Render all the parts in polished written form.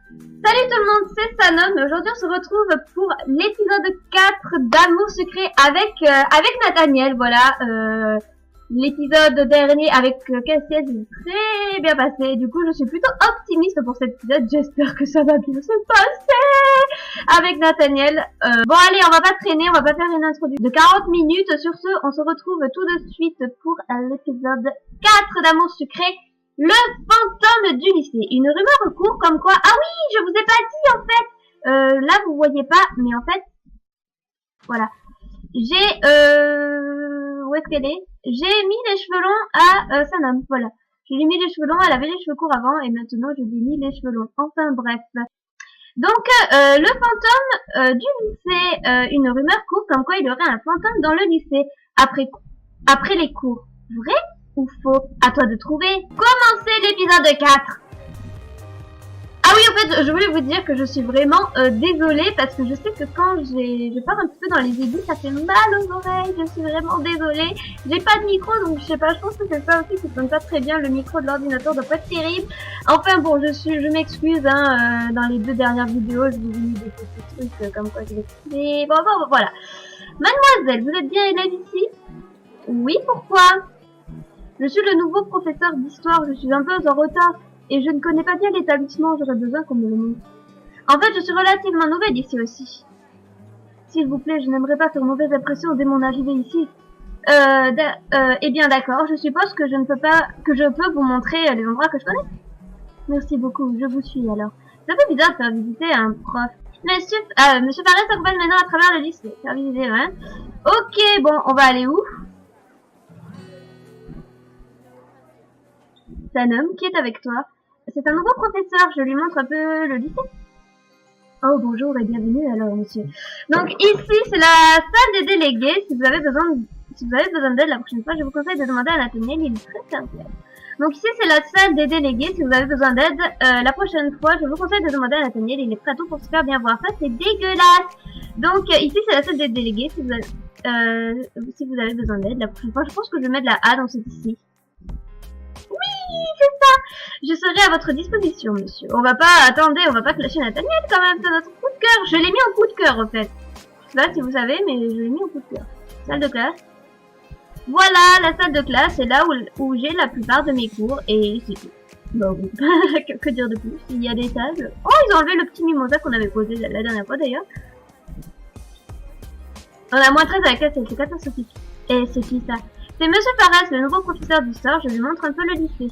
Salut tout le monde, c'est Sanon. Aujourd'hui on se retrouve pour l'épisode 4 d'Amour Secret avec Nathaniel. Voilà, l'épisode dernier avec Cassiel s'est très bien passé. Du coup je suis plutôt optimiste pour cet épisode. J'espère que ça va bien se passer avec Nathaniel. Bon allez, on va pas traîner, on va pas faire une introduction de 40 minutes. Sur ce, on se retrouve tout de suite pour l'épisode 4 d'Amour Secret. Le fantôme du lycée. Une rumeur court comme quoi... Ah oui, je vous ai pas dit en fait. Là vous voyez pas, mais en fait... Voilà. J'ai... Où est-ce qu'elle est? J'ai mis les cheveux longs à Sanam. Voilà. Je lui ai mis les cheveux longs, elle avait les cheveux courts avant et maintenant je lui ai mis les cheveux longs. Enfin bref. Donc le fantôme du lycée. Une rumeur court comme quoi il y aurait un fantôme dans le lycée. Après les cours. Vrai ou faux? À toi de trouver. Commencez l'épisode 4. Ah oui, en fait, je voulais vous dire que je suis vraiment désolée parce que je sais que quand je pars un petit peu dans les aigus, ça fait mal aux oreilles. Je suis vraiment désolée. J'ai pas de micro, donc je sais pas, je pense que c'est ça aussi qui sonne pas très bien. Le micro de l'ordinateur doit pas être terrible. Enfin bon, je m'excuse, hein, dans les 2 dernières vidéos, je vous ai mis des petits trucs comme quoi je l'expliquais. Bon, voilà. Mademoiselle, vous êtes bien élève ici? Oui, pourquoi? Je suis le nouveau professeur d'histoire, je suis un peu en retard et je ne connais pas bien l'établissement, j'aurais besoin qu'on me le montre. En fait, je suis relativement nouvelle ici aussi. S'il vous plaît, je n'aimerais pas faire mauvaise impression dès mon arrivée ici. Eh bien d'accord, je suppose que je peux vous montrer les endroits que je connais. Merci beaucoup, je vous suis alors. Ça fait bizarre de faire visiter un prof. Monsieur Fares accompagne maintenant à travers le lycée. Faire visiter, hein. Ok, bon, on va aller où? C'est un homme qui est avec toi. C'est un nouveau professeur, je lui montre un peu le lycée. Oh bonjour et bienvenue alors monsieur. Donc ici c'est la salle des délégués. Si vous avez besoin d'aide la prochaine fois, je vous conseille de demander à Nathaniel, il est très serviable. Donc ici c'est la salle des délégués. Si vous avez besoin d'aide la prochaine fois, je vous conseille de demander à Nathaniel, il est prêt à tout pour se faire bien voir. Ça c'est dégueulasse. Donc ici c'est la salle des délégués. Si vous avez besoin d'aide la prochaine fois, je pense que je vais mettre la A dans cette ici. Oui, c'est ça. Je serai à votre disposition, monsieur. On va pas clasher Nathaniel quand même, c'est notre coup de cœur. Je l'ai mis en coup de cœur, en fait. Je sais pas si vous savez, mais je l'ai mis en coup de cœur. Salle de classe. Voilà, la salle de classe, c'est là où j'ai la plupart de mes cours, et c'est tout. Bon, oui. que dire de plus? Il y a des tables. Oh, ils ont enlevé le petit mimosa qu'on avait posé la dernière fois, d'ailleurs. On a moins 13 à la classe, c'est catastrophique. Et c'est qui ça? C'est Monsieur Faras, le nouveau professeur d'histoire. Je lui montre un peu le lycée.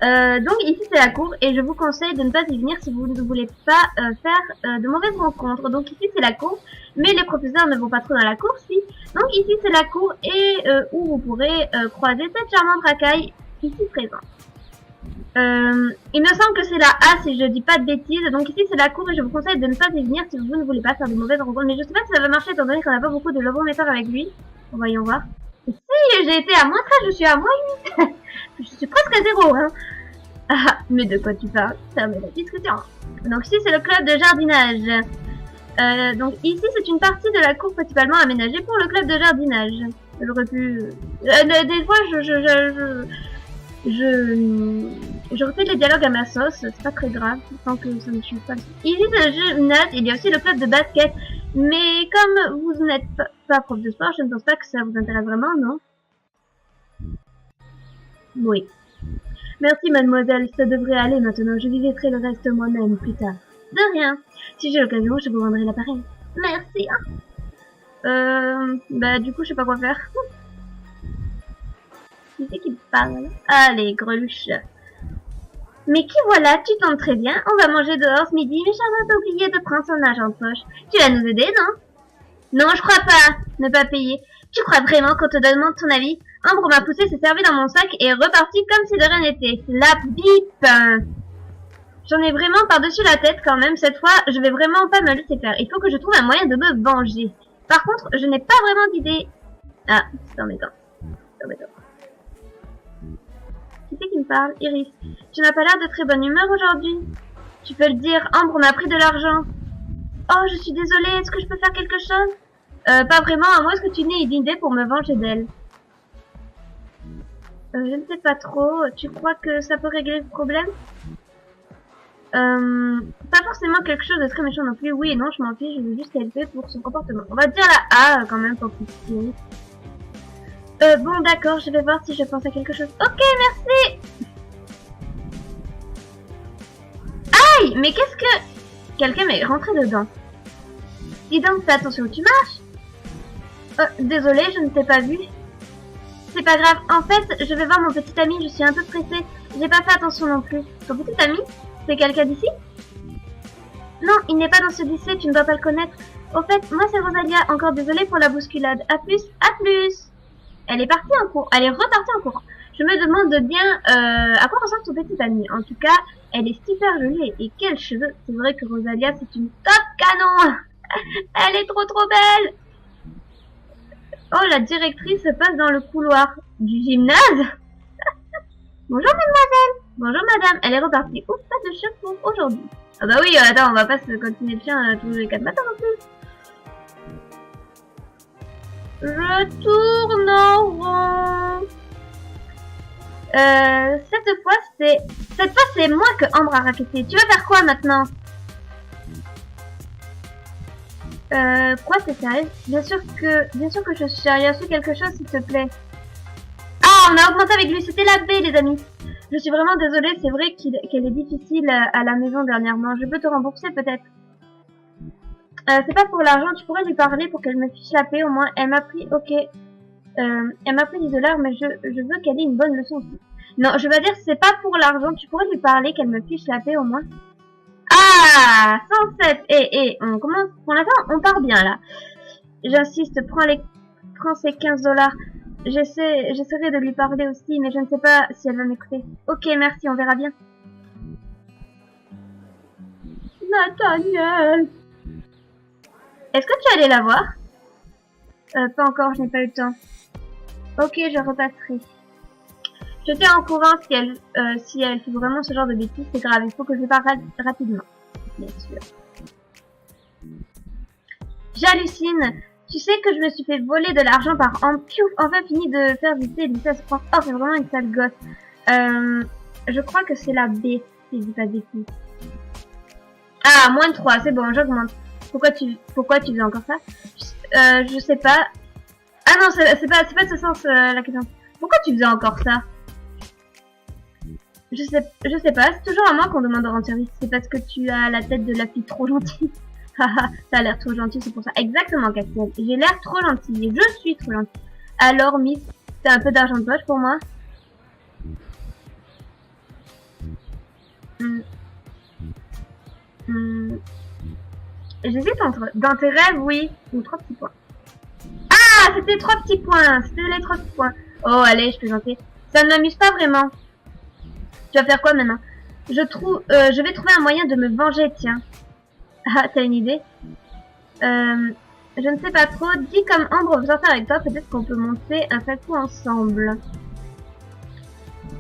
Donc ici c'est la cour et je vous conseille de ne pas y venir si vous ne voulez pas faire de mauvaises rencontres. Donc ici c'est la cour, mais les professeurs ne vont pas trop dans la cour, si. Donc ici c'est la cour et où vous pourrez croiser cette charmante racaille ici présente. Il me semble que c'est la A si je dis pas de bêtises. Donc ici c'est la cour et je vous conseille de ne pas y venir si vous ne voulez pas faire de mauvaises rencontres. Mais je sais pas si ça va marcher étant donné qu'on n'a pas beaucoup de laboratoires avec lui. Voyons voir. Si j'ai été à moins 13, je suis à moins 8. Je suis presque à 0, hein. Ah, mais de quoi tu parles? Fermez la discussion. Donc ici c'est le club de jardinage. Donc ici c'est une partie de la cour principalement aménagée pour le club de jardinage. J'aurais pu... des fois je refais les dialogues à ma sauce, c'est pas très grave, tant que ça ne suit pas. Ici c'est le gymnase, il y a aussi le club de basket. Mais comme vous n'êtes pas prof de sport, je ne pense pas que ça vous intéresse vraiment, non? Oui. Merci mademoiselle, ça devrait aller maintenant, je visiterai le reste moi-même plus tard. De rien. Si j'ai l'occasion, je vous rendrai l'appareil. Merci. Bah du coup je sais pas quoi faire. Qui c'est qui me parle? Allez, greluche. Mais qui voilà, tu tombes très bien, on va manger dehors ce midi, mais Charlotte a oublié de prendre son argent de poche. Tu vas nous aider, non? Non, je crois pas, ne pas payer. Tu crois vraiment qu'on te demande ton avis? Ambre m'a poussé, s'est servi dans mon sac et est reparti comme si de rien n'était. La pipe! J'en ai vraiment par-dessus la tête quand même, cette fois, je vais vraiment pas me laisser faire. Il faut que je trouve un moyen de me venger. Par contre, je n'ai pas vraiment d'idée. Ah, c'est embêtant. C'est embêtant. Qui c'est qui me parle? Iris. Tu n'as pas l'air de très bonne humeur aujourd'hui. Tu peux le dire, Ambre m'a pris de l'argent. Oh, je suis désolée, est-ce que je peux faire quelque chose? Pas vraiment, à moins que tu n'aies une idée pour me venger d'elle. Je ne sais pas trop, tu crois que ça peut régler le problème? Pas forcément quelque chose de très méchant non plus. Oui et non, je m'en fiche, je veux juste qu'elle fait pour son comportement. On va dire la A quand même pour pitié. Bon d'accord, je vais voir si je pense à quelque chose. Ok, merci. Aïe, mais qu'est-ce que... Quelqu'un m'est rentré dedans. Dis donc, fais attention où tu marches. Désolée, je ne t'ai pas vu. C'est pas grave. En fait, je vais voir mon petit ami, je suis un peu pressée. J'ai pas fait attention non plus. Ton petit ami? C'est quelqu'un d'ici? Non, il n'est pas dans ce lycée, tu ne dois pas le connaître. Au fait, moi c'est Rosalia, encore désolée pour la bousculade. À plus, à plus. Elle est partie en cours, elle est repartie en courant. Je me demande bien à quoi ressemble ton petit ami. En tout cas, elle est super jolie et quels cheveux. C'est vrai que Rosalia, c'est une top canon. Elle est trop belle. Oh, la directrice passe dans le couloir du gymnase. Bonjour mademoiselle. Bonjour madame. Elle est repartie. Ouf, pas de chien pour aujourd'hui. Ah bah oui, attends, on va pas se continuer le chien tous les 4 matins non plus. Je tourne en rond. Cette fois c'est moi que Ambre a raquetté. Tu vas faire quoi maintenant? Quoi, t'es sérieux? Bien sûr que je suis sérieuse. Fais quelque chose s'il te plaît. Ah, on a augmenté avec lui. C'était la baie, les amis. Je suis vraiment désolée. C'est vrai qu'elle est difficile à la maison dernièrement. Je peux te rembourser peut-être. C'est pas pour l'argent. Tu pourrais lui parler pour qu'elle me fiche la paix au moins. Elle m'a pris, ok. Elle m'a pris 10 $, mais je veux qu'elle ait une bonne leçon aussi. Non, je vais dire c'est pas pour l'argent. Tu pourrais lui parler qu'elle me fiche la paix au moins. Ah, 107. On commence. Pour l'instant, on part bien là. J'insiste, prends ces 15 $. J'essaierai de lui parler aussi, mais je ne sais pas si elle va m'écouter. Ok, merci, on verra bien. Nathaniel. Est-ce que tu es allé la voir? Pas encore, je n'ai pas eu le temps. Ok, je repasserai. Je t'ai en courant si elle fait vraiment ce genre de bêtises, c'est grave, il faut que je parle rapidement. Bien sûr. J'hallucine. Tu sais que je me suis fait voler de l'argent par Ambre. Piouf, enfin fini de faire visiter le lycée à ce point. Oh, c'est vraiment une sale gosse. Je crois que c'est la B, si je dis pas de bêtises. Ah, moins de 3, c'est bon, j'augmente. Pourquoi tu faisais encore ça? Je sais pas. Ah non, c'est pas de ce sens la question. Pourquoi tu faisais encore ça? Je sais pas, c'est toujours à moi qu'on demande de rendre service. C'est parce que tu as la tête de la fille trop gentille. Haha, t'as l'air trop gentil, c'est pour ça. Exactement, Castiel. J'ai l'air trop gentil et je suis trop gentil. Alors, Miss, t'as un peu d'argent de poche pour moi? J'hésite entre dans tes rêves, oui, ou 3 petits points. Ah, c'était 3 petits points. C'était les 3 petits points. Oh, allez, je plaisantais. Ça ne m'amuse pas vraiment. Tu vas faire quoi maintenant? Je vais trouver un moyen de me venger, tiens. Ah, t'as une idée? Je ne sais pas trop. Dis comme Ambre veut sortir avec toi, peut-être qu'on peut monter un sale coup ensemble.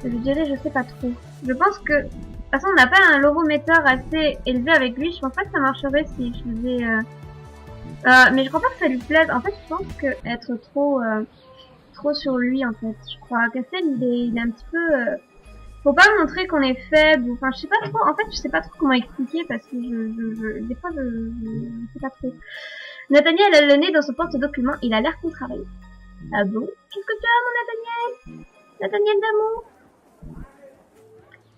Je dirais, je sais pas trop. Je pense que... De toute façon, on n'a pas un lorométeur assez élevé avec lui. Je pense pas que ça marcherait si je faisais... mais je crois pas que ça lui plaise. En fait, je pense que être trop sur lui, en fait. Je crois qu'Assel, il est un petit peu... Faut pas montrer qu'on est faible, enfin je sais pas trop, en fait je sais pas trop comment expliquer parce que des fois je sais pas trop. Nathaniel a le nez dans son porte-document, il a l'air contrarié. Ah bon? Qu'est-ce que tu as mon Nathaniel? Nathaniel d'amour?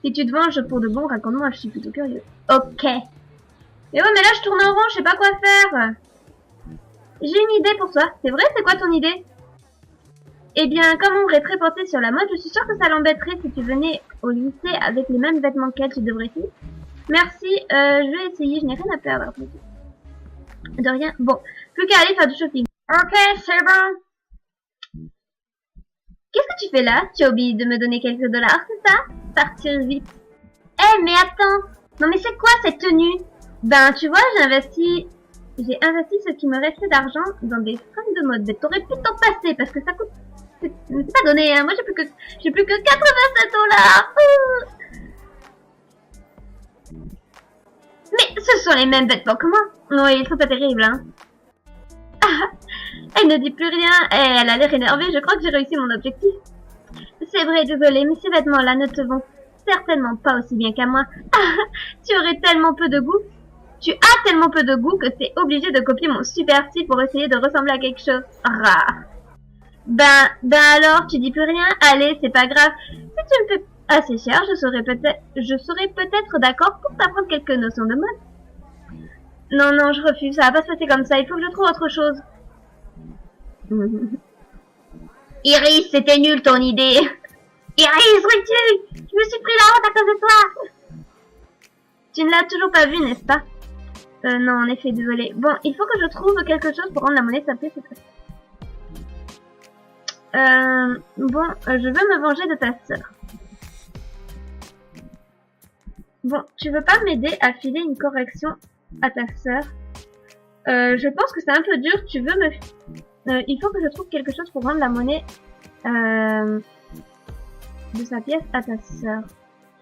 Si tu te venges pour de bon, raconte-moi, je suis plutôt curieux. Ok. Mais ouais mais là je tourne en rond, je sais pas quoi faire. J'ai une idée pour toi, c'est vrai? C'est quoi ton idée? Eh bien, comme on est très porté sur la mode, je suis sûre que ça l'embêterait si tu venais au lycée avec les mêmes vêtements qu'elle, tu devrais essayer. Merci, je vais essayer, je n'ai rien à perdre. De rien. Bon, plus qu'à aller faire du shopping. Ok, c'est bon. Qu'est-ce que tu fais là? Tu as oublié de me donner quelques $, c'est ça? Partir vite. Eh, mais attends. Non mais c'est quoi cette tenue? Ben, tu vois, j'ai investi ce qui me restait d'argent dans des fringues de mode. Mais t'aurais pu t'en passer parce que ça coûte... C'est pas donné, hein. Moi j'ai plus que 87 $. Mais ce sont les mêmes vêtements que moi. Oui, ils sont pas terribles, hein. Ah, elle ne dit plus rien. Elle a l'air énervée. Je crois que j'ai réussi mon objectif. C'est vrai, désolé, mais ces vêtements-là ne te vont certainement pas aussi bien qu'à moi. Tu aurais tellement peu de goût. Tu as tellement peu de goût que t'es obligé de copier mon super style pour essayer de ressembler à quelque chose. Rah. Ben alors, tu dis plus rien? Allez, c'est pas grave. Si tu me fais assez cher, je serais peut-être d'accord pour t'apprendre quelques notions de mode. Non, non, je refuse, ça va pas se passer comme ça, il faut que je trouve autre chose. Iris, c'était nul ton idée. Iris, recule! Je me suis pris la honte à cause de toi. Tu ne l'as toujours pas vu, n'est-ce pas? Non, en effet, désolé. Bon, il faut que je trouve quelque chose pour rendre la monnaie s'appeler cette fois. Bon, je veux me venger de ta sœur. Bon, tu veux pas m'aider à filer une correction à ta sœur? Je pense que c'est un peu dur, tu veux me... il faut que je trouve quelque chose pour rendre la monnaie de sa pièce à ta sœur.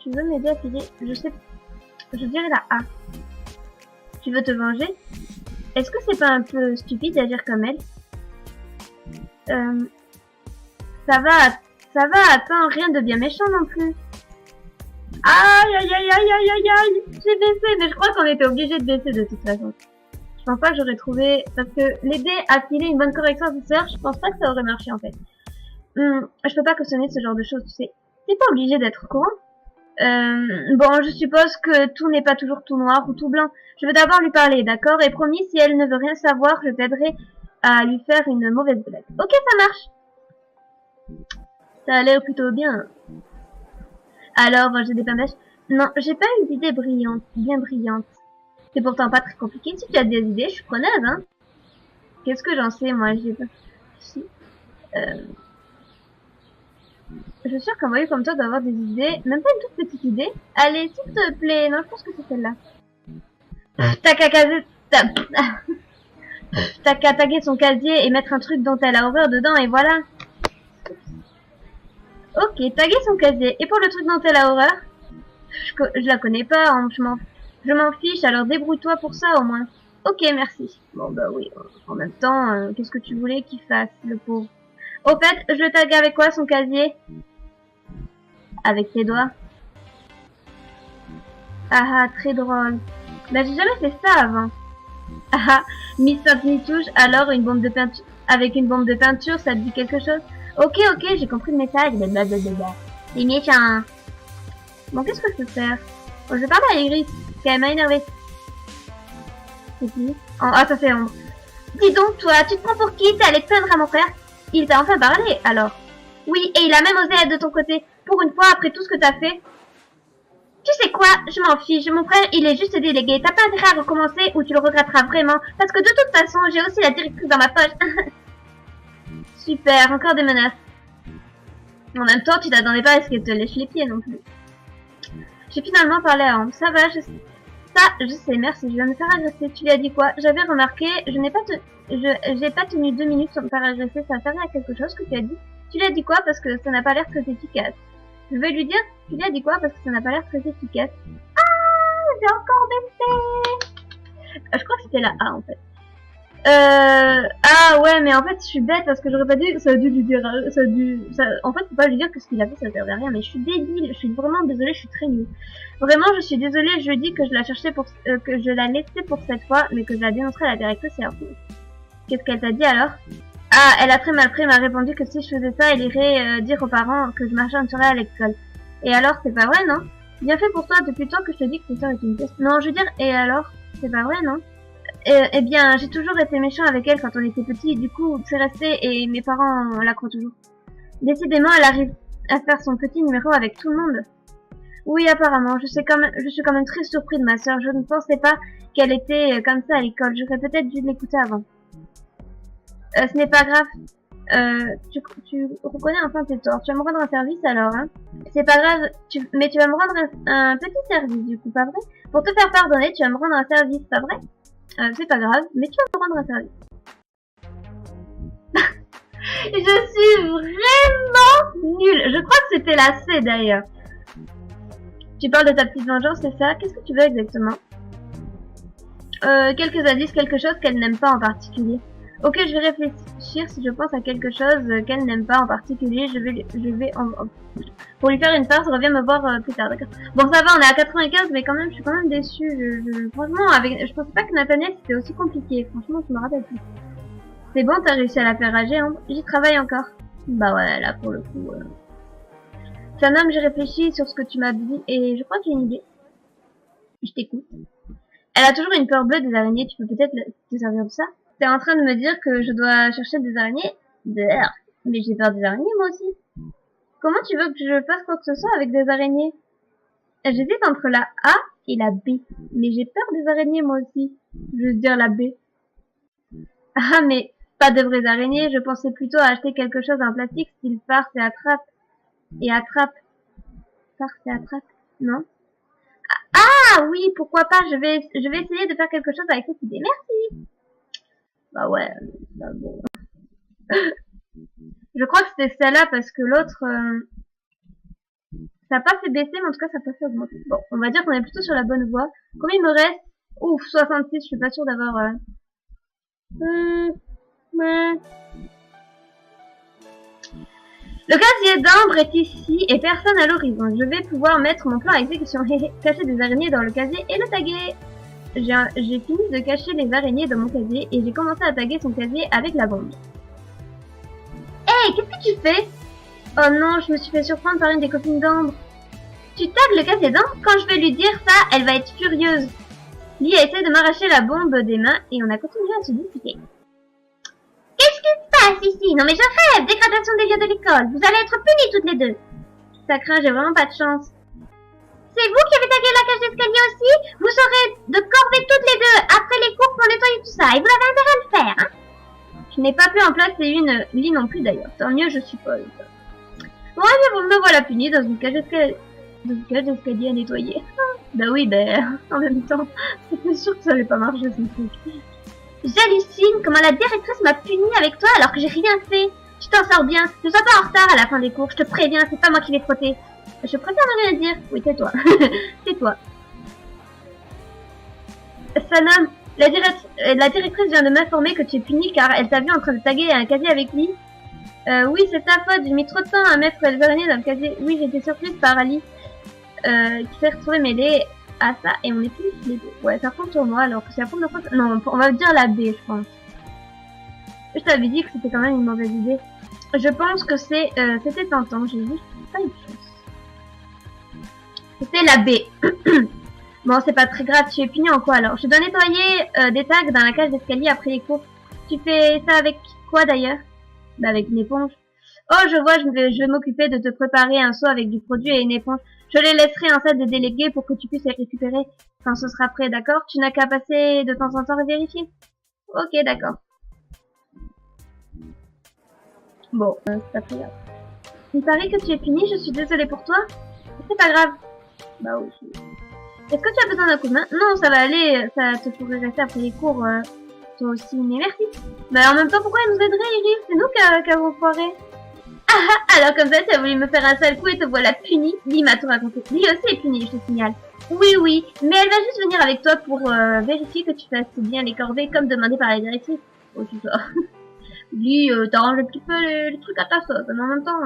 Tu veux m'aider à filer... je dirais la A. Tu veux te venger? Est-ce que c'est pas un peu stupide d'agir comme elle? Ça va, attends, rien de bien méchant non plus. Aïe, aïe, aïe, aïe, aïe, aïe, aïe, j'ai baissé, mais je crois qu'on était obligé de baisser de toute façon. Je pense pas que j'aurais trouvé, parce que l'aider à filer une bonne correction à sa sœur, je pense pas que ça aurait marché en fait. Je peux pas cautionner ce genre de choses, tu sais. T'es pas obligé d'être au courant. Bon, je suppose que tout n'est pas toujours tout noir ou tout blanc. Je veux d'abord lui parler, d'accord? Et promis, si elle ne veut rien savoir, je t'aiderai à lui faire une mauvaise blague. Ok, ça marche. Ça a l'air plutôt bien. Alors, j'ai des pains bêches. Non, j'ai pas une idée bien brillante. C'est pourtant pas très compliqué. Si tu as des idées, je suis preneuse, hein. Qu'est-ce que j'en sais, moi, j'ai pas... Si. Je suis sûre qu'un voyou comme toi doit avoir des idées. Même pas une toute petite idée. Allez, s'il te plaît. Non, je pense que c'est celle-là. T'as qu'à taguer son casier et mettre un truc dont elle a horreur dedans, et voilà. Ok, taguer son casier. Et pour le truc dont elle a horreur, je la connais pas, hein, je m'en fiche, alors débrouille-toi pour ça au moins. Ok, merci. Bon bah oui, en même temps, qu'est-ce que tu voulais qu'il fasse, le pauvre? Au fait, je le tague avec quoi son casier? Avec tes doigts. Ah ah, très drôle. Bah j'ai jamais fait ça avant. Ah ah, Miss Sainte-Nitouche, alors une bombe de peinture, avec une bombe de peinture, ça te dit quelque chose? Ok, j'ai compris le message. Blablabla. Les méchants. Bon, qu'est-ce que je peux faire? Oh, je vais parler à Iris, parce qu'elle m'a énervé. C'est qui? Oh, ah, ça c'est Ombre. Dis donc, toi, tu te prends pour qui? T'es allé te plaindre à mon frère? Il t'a enfin parlé, alors? Oui, et il a même osé être de ton côté. Pour une fois, après tout ce que t'as fait. Tu sais quoi? Je m'en fiche. Mon frère, il est juste délégué. T'as pas intérêt à recommencer ou tu le regretteras vraiment. Parce que de toute façon, j'ai aussi la directrice dans ma poche. Super, encore des menaces. En même temps, tu t'attendais pas à ce qu'elle te lèche les pieds non plus. J'ai finalement parlé à Ambre. Ça va, je sais, merci, je vais me faire agresser. Tu lui as dit quoi? J'avais remarqué, j'ai pas tenu 2 minutes sans me faire agresser. Ça servait à quelque chose que tu as dit? Tu lui as dit quoi? Parce que ça n'a pas l'air très efficace. Je vais lui dire, tu lui as dit quoi? Parce que ça n'a pas l'air très efficace. Ah, j'ai encore baissé. Je crois que c'était la A en fait. Ah ouais, mais en fait je suis bête parce que j'aurais pas dit, ça a dû lui dire, en fait faut pas lui dire que ce qu'il a fait ça servait à rien, mais je suis débile, je suis vraiment désolée, je suis très nulle. Vraiment je suis désolée, je dis que je la cherchais pour, que je la laissais pour cette fois, mais que je la dénoncerai à la directrice et à vous. Qu'est-ce qu'elle t'a dit alors? Ah, elle a très mal pris, m'a répondu que si je faisais ça, elle irait dire aux parents que je marchanderais à l'école. Et alors, c'est pas vrai, non? Bien fait pour toi, depuis le temps que je te dis que tes sœurs est une pièce. Non, je veux dire, et alors? C'est pas vrai, non? Eh bien, j'ai toujours été méchant avec elle quand on était petit, du coup, c'est resté et mes parents la croient toujours. Décidément, elle arrive à faire son petit numéro avec tout le monde. Oui, apparemment, je suis quand même très surpris de ma sœur. Je ne pensais pas qu'elle était comme ça à l'école. J'aurais peut-être dû l'écouter avant. Ce n'est pas grave. Tu reconnais enfin tes torts. Tu vas me rendre un service alors, hein? C'est pas grave, mais tu vas me rendre un petit service, du coup, pas vrai? Pour te faire pardonner, tu vas me rendre un service, pas vrai? C'est pas grave, mais tu vas me rendre un service. Je suis vraiment nulle. Je crois que c'était la C d'ailleurs. Tu parles de ta petite vengeance, c'est ça? Qu'est-ce que tu veux exactement? Quelques indices, quelque chose qu'elle n'aime pas en particulier. Ok, je vais réfléchir si je pense à quelque chose qu'elle n'aime pas en particulier. Pour lui faire une farce, reviens me voir plus tard, d'accord. Bon, ça va, on est à 95, mais quand même, je suis quand même déçue. Franchement, je pensais pas que Nathaniel c'était aussi compliqué. Franchement, je me rappelle plus. C'est bon, t'as réussi à la faire rager, hein. J'y travaille encore. Bah ouais, là, pour le coup. Sanam, j'ai réfléchi sur ce que tu m'as dit et je crois que j'ai une idée. Je t'écoute. Elle a toujours une peur bleue des araignées, tu peux peut-être te servir de ça. T'es en train de me dire que je dois chercher des araignées? Mais j'ai peur des araignées, moi aussi. Comment tu veux que je fasse quoi que ce soit avec des araignées? J'hésite entre la A et la B. Mais j'ai peur des araignées, moi aussi. Je veux dire la B. Ah, mais pas de vraies araignées, je pensais plutôt à acheter quelque chose en plastique, style farce et attrape. Et attrape. Farce et attrape, non? Ah oui, pourquoi pas, je vais essayer de faire quelque chose avec cette idée. Merci. Bah ouais, bah bon. Je crois que c'était celle-là parce que l'autre, ça n'a pas fait baisser, mais en tout cas ça n'a pas fait augmenter. Bon, on va dire qu'on est plutôt sur la bonne voie. Combien il me reste? Ouf, 66, je suis pas sûre d'avoir... Ouais. Le casier d'ambre est ici et personne à l'horizon. Je vais pouvoir mettre mon plan à exécution. Cacher des araignées dans le casier et le taguer. J'ai fini de cacher les araignées dans mon casier et j'ai commencé à taguer son casier avec la bombe. Hey, qu'est-ce que tu fais? Oh non, je me suis fait surprendre par une des copines d'Ambre. Tu tagues le casier d'Ambre? Quand je vais lui dire ça, elle va être furieuse. Lee a essayé de m'arracher la bombe des mains et on a continué à se disputer. Qu'est-ce qui se passe ici? Non mais je rêve! Dégradation des lieux de l'école. Vous allez être punis toutes les deux. Ça craint, j'ai vraiment pas de chance. C'est vous qui avez tagué la cage d'escalier aussi? Vous serez de corvée toutes les deux après les cours pour nettoyer tout ça. Et vous avez intérêt à le faire, hein? Je n'ai pas pu en placer une, Lee non plus d'ailleurs. Tant mieux, je suppose. Bon, allez, me voilà punie dans une cage d'escalier à nettoyer. Bah oui, en même temps, c'était sûr que ça allait pas marcher ce truc. J'hallucine comment la directrice m'a punie avec toi alors que j'ai rien fait. Tu t'en sors bien. Ne sois pas en retard à la fin des cours. Je te préviens, c'est pas moi qui l'ai frotté. Je préfère ne rien dire. Oui, c'est toi. C'est toi. Sanam, la directrice vient de m'informer que tu es punie car elle t'a vu en train de taguer un casier avec Lee. Oui, c'est ta faute. J'ai mis trop de temps à mettre les araignées dans le casier. Oui, j'ai été surprise par Ali qui s'est retrouvée mêlée à ça et on est plus les deux. Ouais, ça compte sur moi alors que c'est la première fois que... Non, on va dire la B, je pense. Je t'avais dit que c'était quand même une mauvaise idée. Je pense que c'était tentant. J'ai juste pas eu de chance. C'était la B. Bon, c'est pas très grave. Tu es puni en quoi alors? Je dois nettoyer des tags dans la cage d'escalier après les cours. Tu fais ça avec quoi d'ailleurs? Bah avec une éponge. Oh, je vois, je vais m'occuper de te préparer un seau avec du produit et une éponge. Je les laisserai en salle des délégués pour que tu puisses les récupérer quand ce sera prêt, d'accord? Tu n'as qu'à passer de temps en temps et vérifier. Ok, d'accord. Bon, c'est pas très grave. Il paraît que tu es puni, je suis désolée pour toi. C'est pas grave. Bah oui. Est-ce que tu as besoin d'un coup de main? Non, ça va aller, ça te pourrait rester après les cours, toi aussi, mais merci. Bah en même temps, pourquoi elle nous aiderait, Iris? C'est nous qui avons foiré. Ah, alors comme ça, tu as voulu me faire un sale coup et te voilà puni. Lee m'a tout raconté. Lee aussi est puni, je te signale. Oui, mais elle va juste venir avec toi pour vérifier que tu fasses bien les corvées comme demandé par la directrice. Oh, tout ça. Lee, t'arranges un petit peu les trucs à ta sauce, mais en même temps,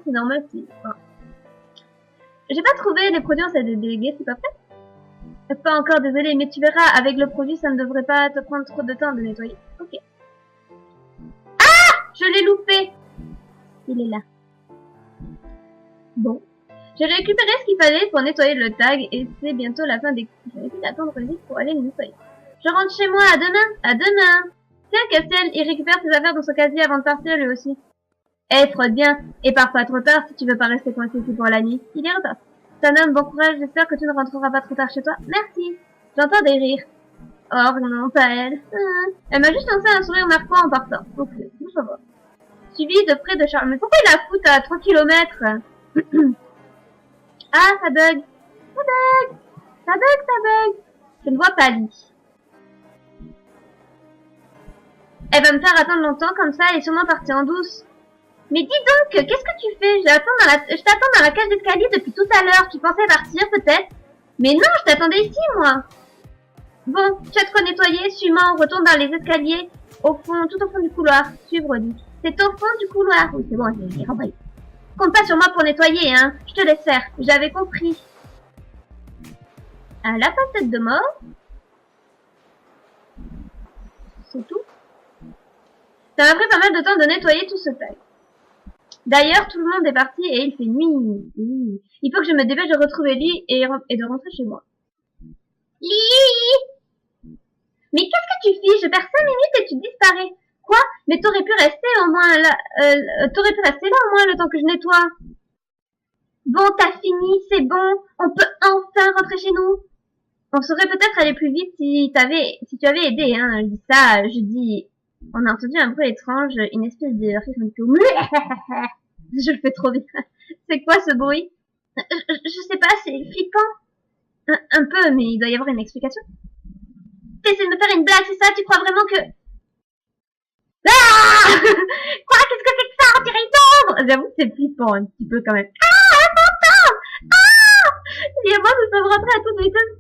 c'est normal si... Enfin... J'ai pas trouvé les produits en salle de délégués, c'est pas prêt? Pas encore, désolé, mais tu verras, avec le produit, ça ne devrait pas te prendre trop de temps de nettoyer. Ok. Ah! Je l'ai loupé! Il est là. Bon. J'ai récupéré ce qu'il fallait pour nettoyer le tag et c'est bientôt la fin des cours. Je vais essayer d'attendre vite pour aller le nettoyer. Je rentre chez moi, à demain! À demain! Tiens, Castiel, il récupère ses affaires dans son casier avant de partir lui aussi. Eh, frotte bien. Et pars pas trop tard si tu veux pas rester coincé ici pour la nuit. Il est repasse. Sanam, bon courage, j'espère que tu ne rentreras pas trop tard chez toi. Merci. J'entends des rires. Oh non, pas elle. Elle m'a juste lancé un sourire narquois en partant. Ok, tout ça va. Suivi de près de Charles. Mais pourquoi il la fout à 3 km? Ah, ça bug. Ça bug. Ça bug. Je ne vois pas Lee. Elle va me faire attendre longtemps comme ça, elle est sûrement partie en douce. Mais dis donc, qu'est-ce que tu fais? Je t'attends dans la cage d'escalier depuis tout à l'heure. Tu pensais partir peut-être? Mais non, je t'attendais ici, moi. Bon, tu as de quoi nettoyer, suis-moi, on retourne dans les escaliers. Au fond, tout au fond du couloir. Suivre, dit. C'est au fond du couloir. Oui, c'est bon, j'ai compris. Compte pas sur moi pour nettoyer, hein. Je te laisse faire. J'avais compris. Un lapin tête de mort. C'est tout. Ça m'a pris pas mal de temps de nettoyer tout ce tas. D'ailleurs, tout le monde est parti et il fait nuit. Il faut que je me dépêche de retrouver lui et de rentrer chez moi. Lily! Mais qu'est-ce que tu fiches? Je perds 5 minutes et tu disparais. Quoi? Mais t'aurais pu rester au moins là, t'aurais pu rester là au moins le temps que je nettoie. Bon, t'as fini, c'est bon. On peut enfin rentrer chez nous. On saurait peut-être aller plus vite si tu avais aidé, hein. Je dis ça, je dis, on a entendu un bruit étrange, une espèce de rythme de je le fais trop bien. C'est quoi ce bruit? Je sais pas, c'est flippant. Un peu, mais il doit y avoir une explication. T'essaies de me faire une blague, c'est ça? Tu crois vraiment que... Ah! Quoi? Qu'est-ce que c'est que ça? On dirait une ombre! J'avoue que c'est flippant un petit peu quand même. Ah! Un fantôme! Ah! Et moi, nous sommes rentrés à toute vitesse,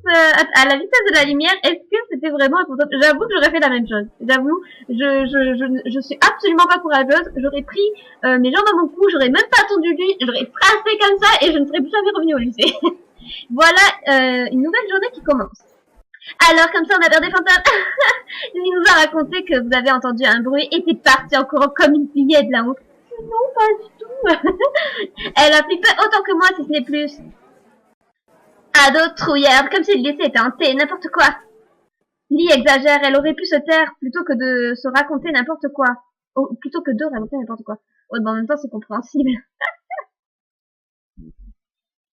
à la vitesse de la lumière. Est-ce que c'était vraiment un fantôme? J'avoue que j'aurais fait la même chose. J'avoue, je suis absolument pas courageuse. J'aurais pris mes jambes à mon cou, j'aurais même pas attendu lui, j'aurais tracé comme ça et je ne serais plus jamais revenue au lycée. Voilà, une nouvelle journée qui commence. Alors, comme ça, on a peur des fantômes. Il nous a raconté que vous avez entendu un bruit et t'es parti en courant comme une fillette là-haut. Non, pas du tout. Elle a flippé autant que moi, si ce n'est plus. Ado trouillarde, comme si le lycée était hanté, n'importe quoi. Lee exagère, elle aurait pu se taire plutôt que de se raconter n'importe quoi. Oh, plutôt que de raconter n'importe quoi. Ouais, bon, en même temps, c'est compréhensible.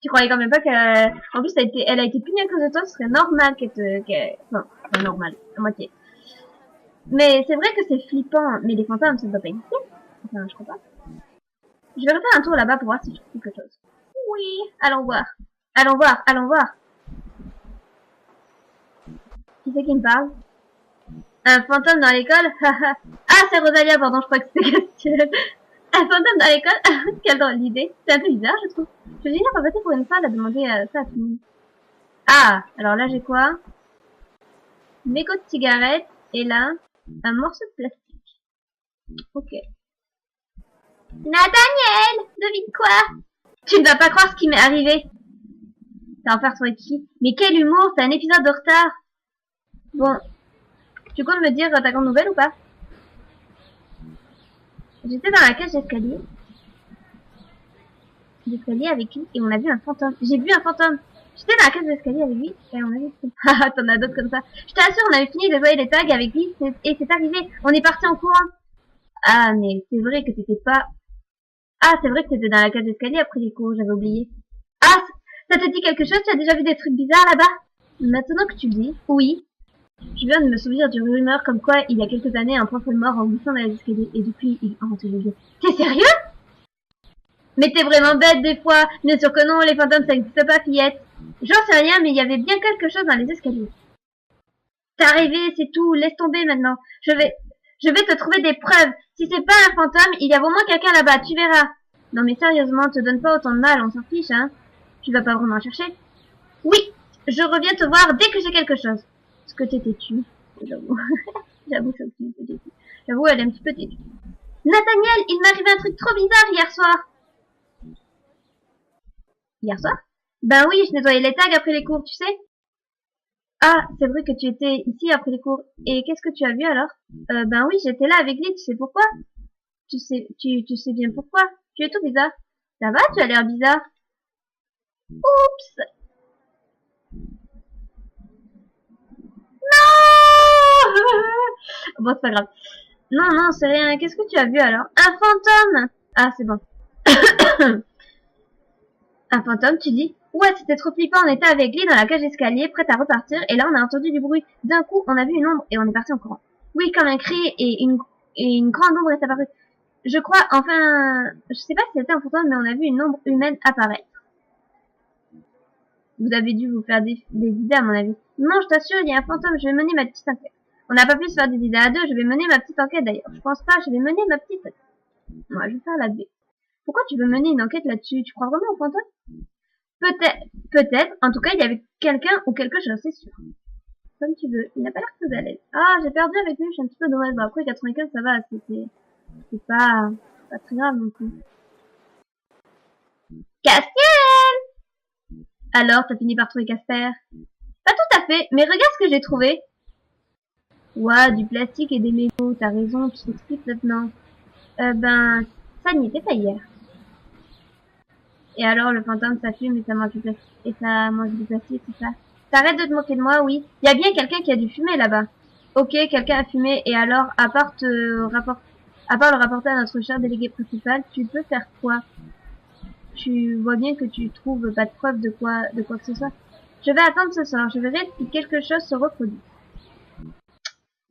Tu croyais quand même pas qu'elle... En plus, elle a été punie à cause de toi, ce serait normal Non, c'est normal, à moitié. Mais c'est vrai que c'est flippant, mais les fantômes, ça ne doit pas exister. Enfin, je crois pas. Je vais refaire un tour là-bas pour voir si je trouve quelque chose. Oui, allons voir. Allons voir, allons voir. Qui c'est qui me parle? Un fantôme dans l'école? Ah, c'est Rosalia, pardon, je crois que c'était Castiel. Un fantôme dans l'école? Quelle drôle d'idée. C'est un peu bizarre, je trouve. Je vais venir repasser pour une fois à demander ça à tout le monde. Ah, alors là, j'ai quoi? Mégot de cigarette, et là, un morceau de plastique. Ok. Nathaniel! Devine quoi? Tu ne vas pas croire ce qui m'est arrivé. T'as en faire toi qui? Mais quel humour, c'est un épisode de retard. Bon, tu comptes me dire ta grande nouvelle ou pas? J'étais dans la cage d'escalier. D'escalier avec lui et on a vu un fantôme. J'ai vu un fantôme. J'étais dans la cage d'escalier avec lui et on a vu... Ah, t'en as d'autres comme ça. Je t'assure, on avait fini de jouer les tags avec lui et c'est arrivé. On est parti en courant. Ah, mais c'est vrai que t'étais pas... Ah, c'est vrai que t'étais dans la cage d'escalier après les cours, j'avais oublié. Ah, ça te dit quelque chose? Tu as déjà vu des trucs bizarres là-bas? Maintenant que tu le dis, oui. Je viens de me souvenir d'une rumeur comme quoi, il y a quelques années, un prof est mort en glissant dans les escaliers et depuis, il hante les lieux. T'es sérieux? Mais t'es vraiment bête des fois. Bien sûr que non, les fantômes ça n'existe pas, fillette. J'en sais rien, mais il y avait bien quelque chose dans les escaliers. T'es arrivé, c'est tout, laisse tomber maintenant. Je vais te trouver des preuves. Si c'est pas un fantôme, il y a au moins quelqu'un là-bas, tu verras. Non mais sérieusement, te donne pas autant de mal, on s'en fiche, hein. Tu vas pas vraiment chercher? Oui, je reviens te voir dès que j'ai quelque chose. Est-ce que t'es têtu? J'avoue. J'avoue, c'est un peu têtu. J'avoue, elle est un petit peu têtue. Nathaniel, il m'est arrivé un truc trop bizarre hier soir. Hier soir? Ben oui, je nettoyais les tags après les cours, tu sais. Ah, c'est vrai que tu étais ici après les cours. Et qu'est-ce que tu as vu alors? Ben oui, j'étais là avec lui, tu sais pourquoi? Tu sais bien pourquoi? Tu es tout bizarre. Ça va, tu as l'air bizarre. Oups! Non! Bon, c'est pas grave. Non, non, c'est rien. Qu'est-ce que tu as vu alors? Un fantôme! Ah, c'est bon. Un fantôme, tu dis? Ouais, c'était trop flippant, on était avec lui dans la cage d'escalier, prête à repartir, et là on a entendu du bruit. D'un coup, on a vu une ombre, et on est parti en courant. Oui, comme un cri, et une grande ombre est apparue. Je crois, enfin, je sais pas si c'était un fantôme, mais on a vu une ombre humaine apparaître. Vous avez dû vous faire des idées à mon avis. Non, je t'assure, il y a un fantôme, je vais mener ma petite enquête. On n'a pas pu se faire des idées à deux, je vais mener ma petite enquête d'ailleurs. Je pense pas, je vais mener ma petite... Moi, je vais faire la B. Pourquoi tu veux mener une enquête là-dessus? Tu crois vraiment au fantôme? Peut-être. En tout cas, il y avait quelqu'un ou quelque chose, c'est sûr. comme tu veux. Il n'a pas l'air très à l'aise. Ah, j'ai perdu avec lui, je suis un petit peu dommage. Bah, après, 95, ça va, c'est pas très grave non plus. Castiel! Alors, t'as fini par trouver Casper? Pas tout à fait, mais regarde ce que j'ai trouvé. Ouah, du plastique et des mégots, t'as raison, tu t'expliques maintenant. Ben, ça n'y était pas hier. Et alors, le fantôme, ça fume et ça mange du plastique, c'est ça? T'arrêtes de te moquer de moi, oui. Y a bien quelqu'un qui a dû fumer là-bas. Ok, quelqu'un a fumé, et alors, à part le rapporter à notre cher délégué principal, tu peux faire quoi? Tu vois bien que tu trouves pas de preuve de quoi que ce soit. Je vais attendre ce soir, je verrai si quelque chose se reproduit.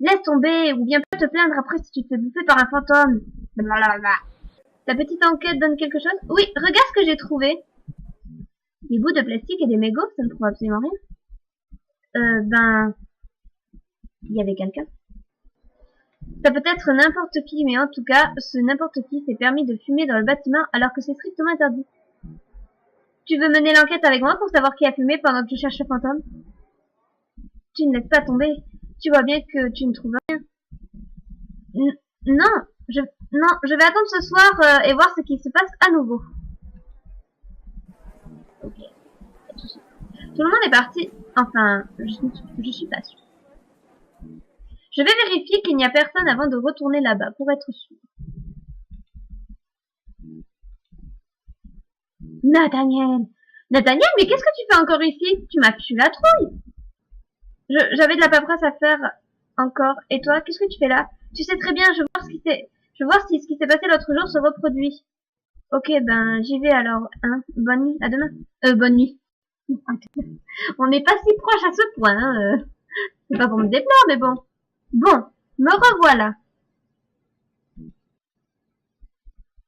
Laisse tomber, ou bien pas te plaindre après si tu te fais bouffer par un fantôme. Blablabla. Ta petite enquête donne quelque chose? Oui, regarde ce que j'ai trouvé. Des bouts de plastique et des mégots, ça ne prouve absolument rien. Ben, il y avait quelqu'un. Ça peut être n'importe qui, mais en tout cas, ce n'importe qui s'est permis de fumer dans le bâtiment alors que c'est strictement interdit. Tu veux mener l'enquête avec moi pour savoir qui a fumé pendant que tu cherches le fantôme? Tu ne laisses pas tomber. Tu vois bien que tu ne trouves rien. Non, je vais attendre ce soir et voir ce qui se passe à nouveau. Ok. Tout le monde est parti. Enfin, je suis pas sûre. Je vais vérifier qu'il n'y a personne avant de retourner là-bas pour être sûr. Nathaniel, mais qu'est-ce que tu fais encore ici? Tu m'as fichu la trouille. J'avais de la paperasse à faire encore. Et toi, qu'est-ce que tu fais là? Tu sais très bien, je veux voir si ce qui s'est passé l'autre jour se reproduit. Ok, ben, j'y vais alors, hein. Bonne nuit, à demain. Bonne nuit. On n'est pas si proche à ce point, hein. C'est pas pour me déplaire, mais bon. Bon, me revoilà.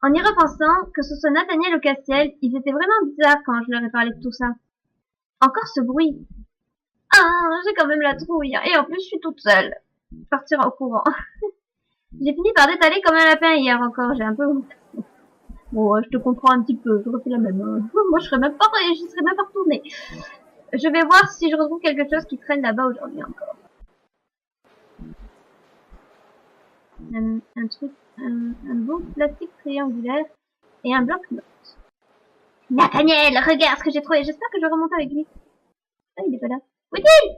En y repensant, que ce soit Nathaniel ou Castiel, ils étaient vraiment bizarres quand je leur ai parlé de tout ça. Encore ce bruit. Ah, j'ai quand même la trouille. Et en plus, je suis toute seule. Partir en courant. J'ai fini par détaler comme un lapin hier encore, j'ai un peu honte. Bon, je te comprends un petit peu, je refais la même. Moi, j'y serais même pas retournée. Je vais voir si je retrouve quelque chose qui traîne là-bas aujourd'hui encore. Un beau plastique triangulaire et un bloc-notes. Nathaniel, regarde ce que j'ai trouvé. J'espère que je vais remonter avec lui. Ah, il est pas là. Où est-il?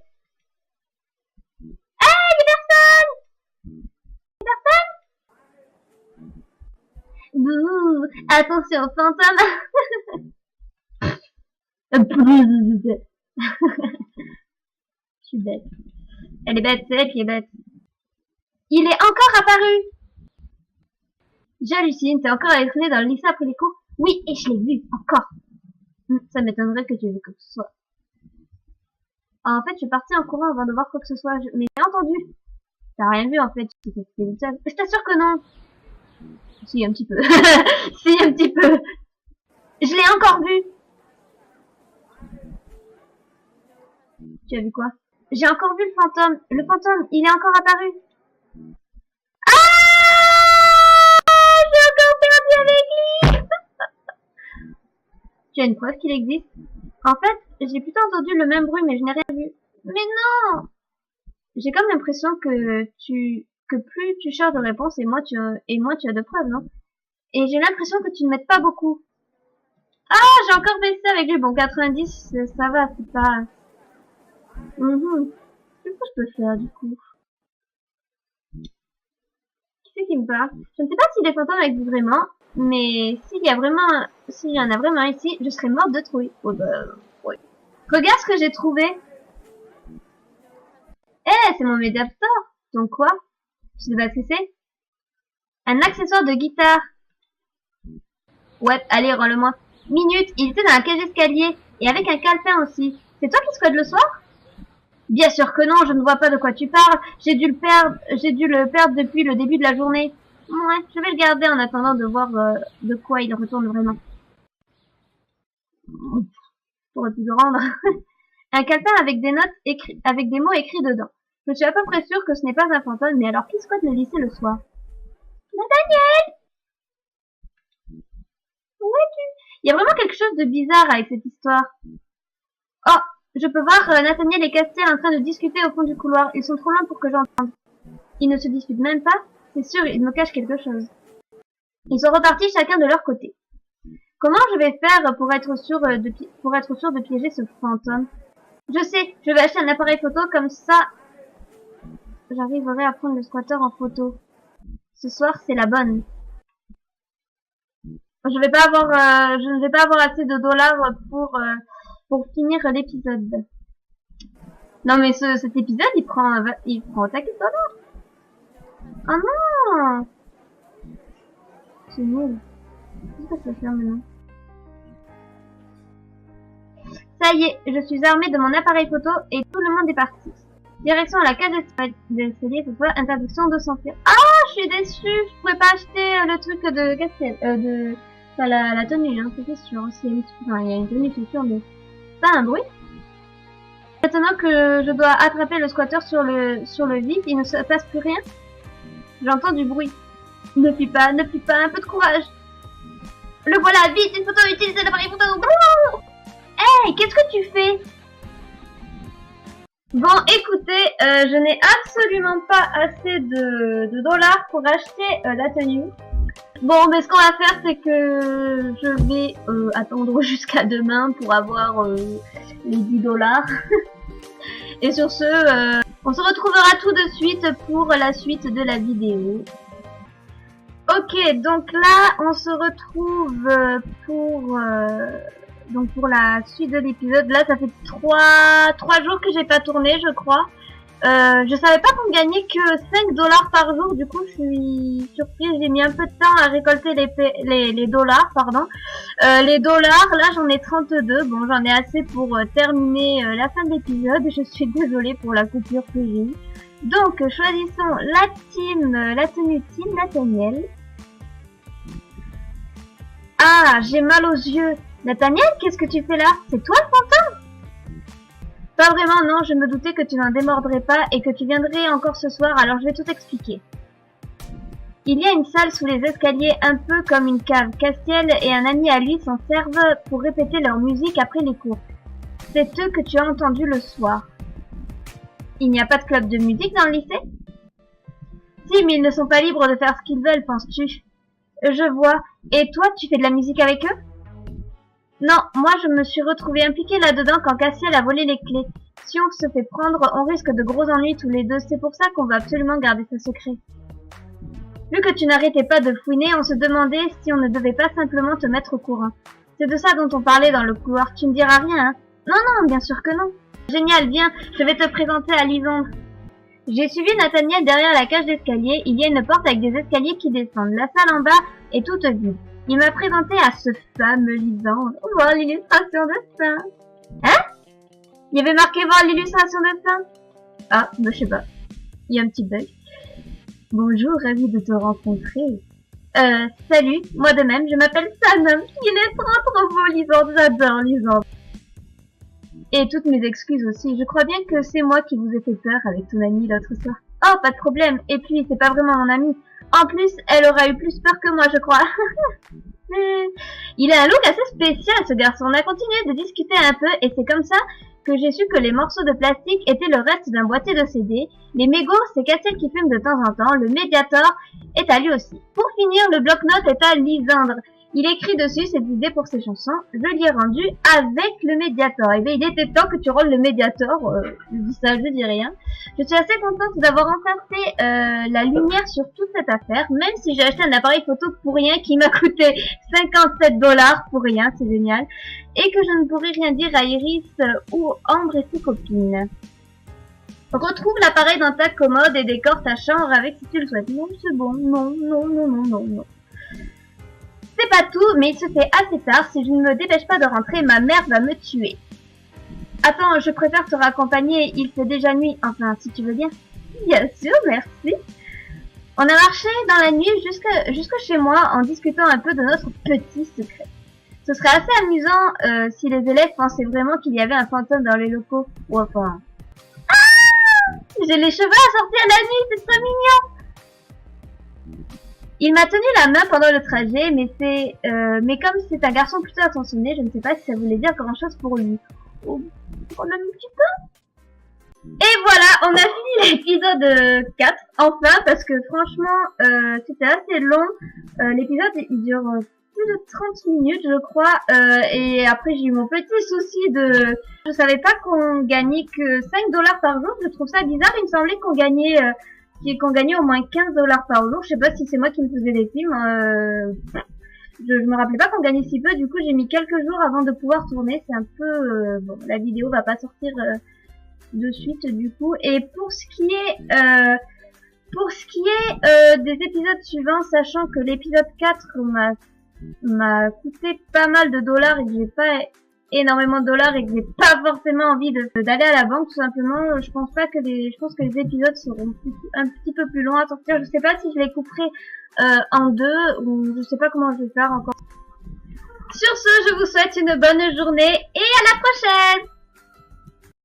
Hey, il y a personne! Bouh, attention, fantôme. Je suis bête. Elle est bête, c'est elle qui est bête. Il est encore apparu. J'hallucine, t'es encore allé traîner dans le lycée après les cours? Oui, et je l'ai vu, encore. Ça m'étonnerait que tu aies vu quoi que ce soit. En fait, je suis partie en courant avant de voir quoi que ce soit. Mais j'ai entendu. T'as rien vu, en fait. Tu t'es fait une seule. Je t'assure que non. Si, un petit peu. Si, un petit peu. Je l'ai encore vu. Tu as vu quoi? J'ai encore vu le fantôme. Le fantôme, il est encore apparu. J'ai encore perdu avec lui. Tu as une preuve qu'il existe? En fait, j'ai plutôt entendu le même bruit, mais je n'ai rien vu. Mais non! J'ai comme l'impression que plus tu cherches de réponses et moins tu as de preuves, non? Et j'ai l'impression que tu ne m'aides pas beaucoup. Ah, j'ai encore baissé avec lui. Bon, 90, ça va, c'est pas... Qu'est-ce que je peux faire, du coup? Qui c'est qui me parle? Je ne sais pas si des fantômes existent vraiment, mais s'il y en a vraiment ici, je serais morte de trouille. Oh, bah, ouais. Regarde ce que j'ai trouvé. C'est mon Medaptor. Donc quoi? Tu sais pas ce que c'est? Un accessoire de guitare. Ouais, allez, rends-le-moi. Minute, il était dans la cage d'escalier, et avec un calepin aussi. C'est toi qui squattes le soir? Bien sûr que non, je ne vois pas de quoi tu parles. J'ai dû le perdre depuis le début de la journée. Ouais, je vais le garder en attendant de voir de quoi il retourne vraiment. T'aurais pu le rendre. Un calepin avec des notes avec des mots écrits dedans. Je suis à peu près sûre que ce n'est pas un fantôme, mais alors qui squatte le lycée le soir? Nathaniel! Où es-tu? Il y a vraiment quelque chose de bizarre avec cette histoire. Oh, Je peux voir Nathaniel et Castiel en train de discuter au fond du couloir. Ils sont trop loin pour que j'entende. Ils ne se disputent même pas. C'est sûr, ils me cachent quelque chose. Ils sont repartis chacun de leur côté. Comment je vais faire pour être sûr de piéger ce fantôme? Je sais, je vais acheter un appareil photo comme ça. J'arriverai à prendre le squatter en photo. Ce soir, c'est la bonne. Je ne vais pas avoir assez de dollars pour finir l'épisode. Non mais cet épisode, il prend au taquet de dollars. Oh non! C'est nul. Qu'est-ce que ça fait maintenant? Ça y est, je suis armée de mon appareil photo et tout le monde est parti. Direction à la cage d'escalier, cette fois interdiction de s'enfuir. Ah, je suis déçue, je pouvais pas acheter le truc de Castiel, la tenue, hein, c'est sûr. Il y a une tenue, c'est sûr, mais pas un bruit. Maintenant que je dois attraper le squatter sur le vide, il ne se passe plus rien. J'entends du bruit. Ne fuis pas, un peu de courage. Le voilà, vite, une photo, utilisez l'appareil photo. Hey, qu'est-ce que tu fais? Bon, écoutez, je n'ai absolument pas assez de dollars pour acheter la tenue. Bon, mais ce qu'on va faire, c'est que je vais attendre jusqu'à demain pour avoir les 10 dollars. Et sur ce, on se retrouvera tout de suite pour la suite de la vidéo. Ok, donc là, on se retrouve pour la suite de l'épisode. Là, ça fait 3 jours que j'ai pas tourné, je crois. Je savais pas qu'on gagnait que 5 dollars par jour, du coup je suis surprise, j'ai mis un peu de temps à récolter les dollars, pardon. Les dollars, là j'en ai 32, bon j'en ai assez pour terminer la fin de l'épisode, je suis désolée pour la coupure que j'ai eue. Donc choisissons la tenue Team Nathaniel. Ah, j'ai mal aux yeux. Nathaniel, qu'est-ce que tu fais là? C'est toi le fantôme? Pas vraiment, non, je me doutais que tu n'en démordrais pas et que tu viendrais encore ce soir, alors je vais tout expliquer. Il y a une salle sous les escaliers, un peu comme une cave. Castiel et un ami à lui s'en servent pour répéter leur musique après les cours. C'est eux que tu as entendus le soir. Il n'y a pas de club de musique dans le lycée? Si, mais ils ne sont pas libres de faire ce qu'ils veulent, penses-tu? Je vois. Et toi, tu fais de la musique avec eux? Non, moi je me suis retrouvée impliquée là-dedans quand Castiel a volé les clés. Si on se fait prendre, on risque de gros ennuis tous les deux, c'est pour ça qu'on va absolument garder ça secret. Vu que tu n'arrêtais pas de fouiner, on se demandait si on ne devait pas simplement te mettre au courant. C'est de ça dont on parlait dans le couloir, tu ne diras rien, hein? Non, non, bien sûr que non. Génial, viens, je vais te présenter à Lisandre. J'ai suivi Nathaniel derrière la cage d'escalier, il y a une porte avec des escaliers qui descendent. La salle en bas est toute vide. Il m'a présenté à ce fameux Lisandre. Voir l'illustration de ça. Hein? Il y avait marqué voir l'illustration de ça? Ah, bah, je sais pas. Il y a un petit bug. Bonjour, ravi de te rencontrer. Salut, moi de même, je m'appelle Sanam. Il est trop beau, Lisandre, j'adore Lisandre. Et toutes mes excuses aussi, je crois bien que c'est moi qui vous ai fait peur avec ton amie l'autre soir. Oh, pas de problème, et puis c'est pas vraiment mon amie. En plus, elle aura eu plus peur que moi, je crois. Il a un look assez spécial, ce garçon. On a continué de discuter un peu, et c'est comme ça que j'ai su que les morceaux de plastique étaient le reste d'un boîtier de CD. Les mégots, c'est Castiel qui fume de temps en temps. Le Mediator est à lui aussi. Pour finir, le bloc-notes est à Lisandre. Il écrit dessus ses idées pour ses chansons. Je l'y ai rendu avec le Mediator. Et bien, il était temps que tu rôles le Mediator. Je dis ça, je dis rien. Je suis assez contente d'avoir enfin fait la lumière sur toute cette affaire, même si j'ai acheté un appareil photo pour rien qui m'a coûté 57 dollars pour rien, c'est génial. Et que je ne pourrai rien dire à Iris ou Ambre et ses copines. Retrouve l'appareil dans ta commode et décore ta chambre avec si tu le souhaites. Non, c'est bon. Non, non, non, non, non, non. C'est pas tout, mais il se fait assez tard. Si je ne me dépêche pas de rentrer, ma mère va me tuer. Attends, je préfère te raccompagner. Il fait déjà nuit. Enfin, si tu veux bien. Bien sûr, merci. On a marché dans la nuit jusque chez moi en discutant un peu de notre petit secret. Ce serait assez amusant si les élèves pensaient vraiment qu'il y avait un fantôme dans les locaux. Ou enfin... Ah! J'ai les cheveux assortis à la nuit, c'est trop mignon! Il m'a tenu la main pendant le trajet, mais comme c'est un garçon plutôt attentionné, je ne sais pas si ça voulait dire grand chose pour lui. On a un petit peu. Et voilà, on a fini l'épisode 4, enfin, parce que franchement, c'était assez long. L'épisode, il dure plus de 30 minutes, je crois. Et après, j'ai eu mon petit souci de... Je savais pas qu'on gagnait que 5 dollars par jour. Je trouve ça bizarre. Il me semblait qu'on gagnait au moins 15 dollars par jour. Je sais pas si c'est moi qui me faisais des films. Je me rappelais pas qu'on gagnait si peu. Du coup, j'ai mis quelques jours avant de pouvoir tourner. C'est un peu... bon, la vidéo va pas sortir de suite, du coup. Et pour ce qui est des épisodes suivants, sachant que l'épisode 4 m'a coûté pas mal de dollars et que j'ai pas énormément de dollars et que j'ai pas forcément envie d'aller à la banque, tout simplement, je pense que les épisodes seront un petit peu plus longs à sortir. Je sais pas si je les couperai en deux, ou je sais pas comment je vais faire encore. Sur ce, je vous souhaite une bonne journée et à la prochaine!